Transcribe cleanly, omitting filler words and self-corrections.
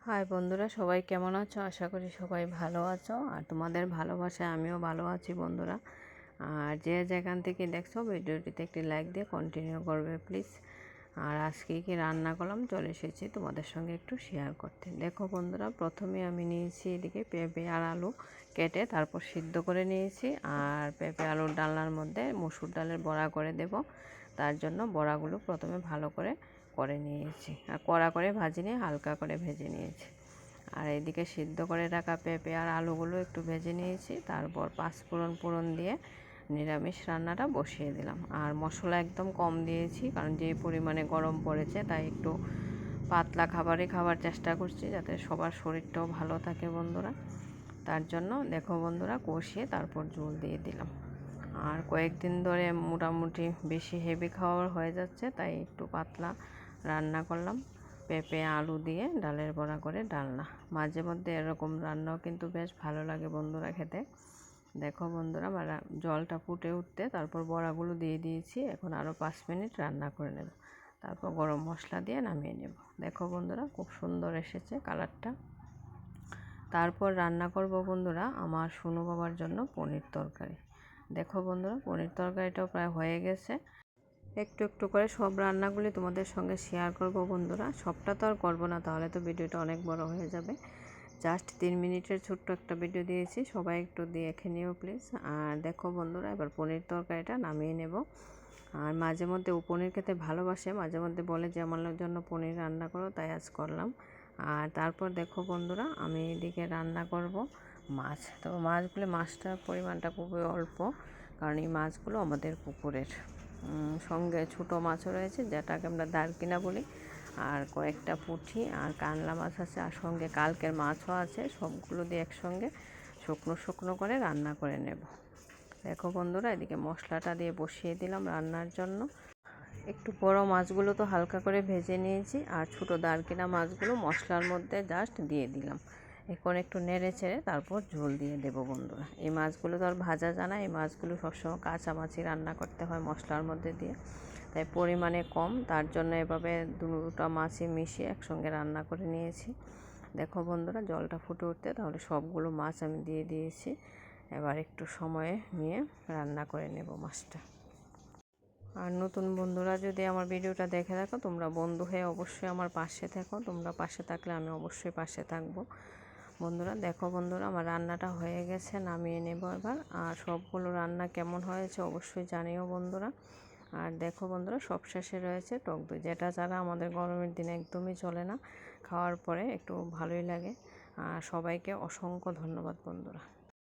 High বন্ধুরা, সবাই কেমন আছো? আশা করি সবাই ভালো আছো। আর তোমাদের ভালোবাসায় আমিও ভালো আছি বন্ধুরা। আর যে যেখান থেকে দেখছো ভিডিওটিতে একটি লাইক দিয়ে কন্টিনিউ করবে প্লিজ। আর আজকে কি রান্না করলাম চলে এসেছি তোমাদের সঙ্গে একটু শেয়ার করতে। দেখো বন্ধুরা, প্রথমে আমি নিয়েছি এদিকে পেঁপে আর আলু কেটে তারপর সিদ্ধ করে নিয়েছি। আর পেঁপে আলুর ডালনার মধ্যে মসুর ডালের বড়া করে দেব। তার জন্য বড়াগুলো প্রথমে ভালো করে নিয়েছি আর কড়া করে ভাজিনি, হালকা করে ভেজে নিয়েছি। আর এদিকে সিদ্ধ করে রাখা পেঁপে আর আলুগুলো একটু ভেজে নিয়েছি। তারপর পাঁচফোড়ন দিয়ে নিরামিষ রান্নাটা বসিয়ে দিলাম। আর মশলা একদম কম দিয়েছি, কারণ যে পরিমাণে গরম পড়েছে তাই একটু পাতলা খাবারই খাবার চেষ্টা করছি, যাতে সবার শরীরটাও ভালো থাকে বন্ধুরা। তার জন্য দেখো বন্ধুরা, কষিয়ে তারপর ঝোল দিয়ে দিলাম। আর কয়েকদিন ধরে মোটামুটি বেশি হেভি খাওয়ার হয়ে যাচ্ছে, তাই একটু পাতলা রান্না করলাম। পেঁপে আলু দিয়ে ডালের বড়া করে ডালনা। মাঝে মধ্যে এরকম রান্নাও কিন্তু বেশ ভালো লাগে বন্ধুরা খেতে। দেখো বন্ধুরা, জলটা ফুটে উঠতে তারপর বড়াগুলো দিয়ে দিয়েছি। এখন আরও 5 মিনিট রান্না করে নেব, তারপর গরম মশলা দিয়ে নামিয়ে নেব। দেখো বন্ধুরা, খুব সুন্দর এসেছে কালারটা। তারপর রান্না করব বন্ধুরা আমার সোনু বাবার জন্য পনির তরকারি। দেখো বন্ধুরা, পনির তরকারিটাও প্রায় হয়ে গেছে। একটু একটু করে সব রান্নাগুলি তোমাদের সঙ্গে শেয়ার করব বন্ধুরা। সবটা তো আর করবো না, তাহলে তো ভিডিওটা অনেক বড় হয়ে যাবে। জাস্ট 3 মিনিটের ছোট্ট একটা ভিডিও দিয়েছি, সবাই একটু দেখে নিও প্লিজ। আর দেখো বন্ধুরা, এবার পনির তরকারিটা নামিয়ে নেব। আর মাঝে মধ্যে ও পনির খেতে ভালোবাসে, মাঝে মধ্যে বলে যে আমার জন্য পনির রান্না করো, তাই আজ করলাম। আর তারপর দেখো বন্ধুরা, আমি এদিকে রান্না করব মাছ। তো মাছটার পরিমাণটা খুবই অল্প, কারণ এই মাছগুলো আমাদের পুকুরের। সঙ্গে ছোটো মাছও রয়েছে, যেটাকে আমরা দারকিনা বলি। আর কয়েকটা পুঁটি আর কানলা মাছ আছে, আর সঙ্গে কালকের মাছও আছে। সবগুলো দিয়ে একসঙ্গে শুকনো শুকনো করে রান্না করে নেব। দেখো বন্ধুরা, এদিকে মশলাটা দিয়ে বসিয়ে দিলাম রান্নার জন্য। একটু বড় মাছগুলো তো হালকা করে ভেজে নিয়েছি, আর ছোটো দারকিনা মাছগুলো মশলার মধ্যে জাস্ট দিয়ে দিলাম। এখন একটু নেড়ে ছেড়ে তারপর ঝোল দিয়ে দেবো বন্ধুরা। এই মাছগুলো তো আর ভাজা জানা, এই মাছগুলো সবসময় কাঁচা মাছই রান্না করতে হয় মশলার মধ্যে দিয়ে, তাই পরিমাণে কম। তার জন্য এভাবে দুটো মাছই মিশিয়ে একসঙ্গে রান্না করে নিয়েছি। দেখো বন্ধুরা, জলটা ফুটে উঠতে তাহলে সবগুলো মাছ আমি দিয়ে দিয়েছি। এবার একটু সময় নিয়ে রান্না করে নেব মাছটা। আর নতুন বন্ধুরা যদি আমার ভিডিওটা দেখে থাকো, তোমরা বন্ধু হয়ে অবশ্যই আমার পাশে থাকো। তোমরা পাশে থাকলে আমি অবশ্যই পাশে থাকবো বন্ধুরা। দেখো বন্ধুরা, আমার রান্নাটা হয়ে গেছে, নামিয়ে নেব এবার। আর সবগুলো রান্না কেমন হয়েছে অবশ্যই জানিও বন্ধুরা। আর দেখো বন্ধুরা, সব শেষে রয়েছে টক দই, যেটা ছাড়া আমাদের গরমের দিনে একদমই চলে না। খাওয়ার পরে একটু ভালোই লাগে। আর সবাইকে অসংখ্য ধন্যবাদ বন্ধুরা।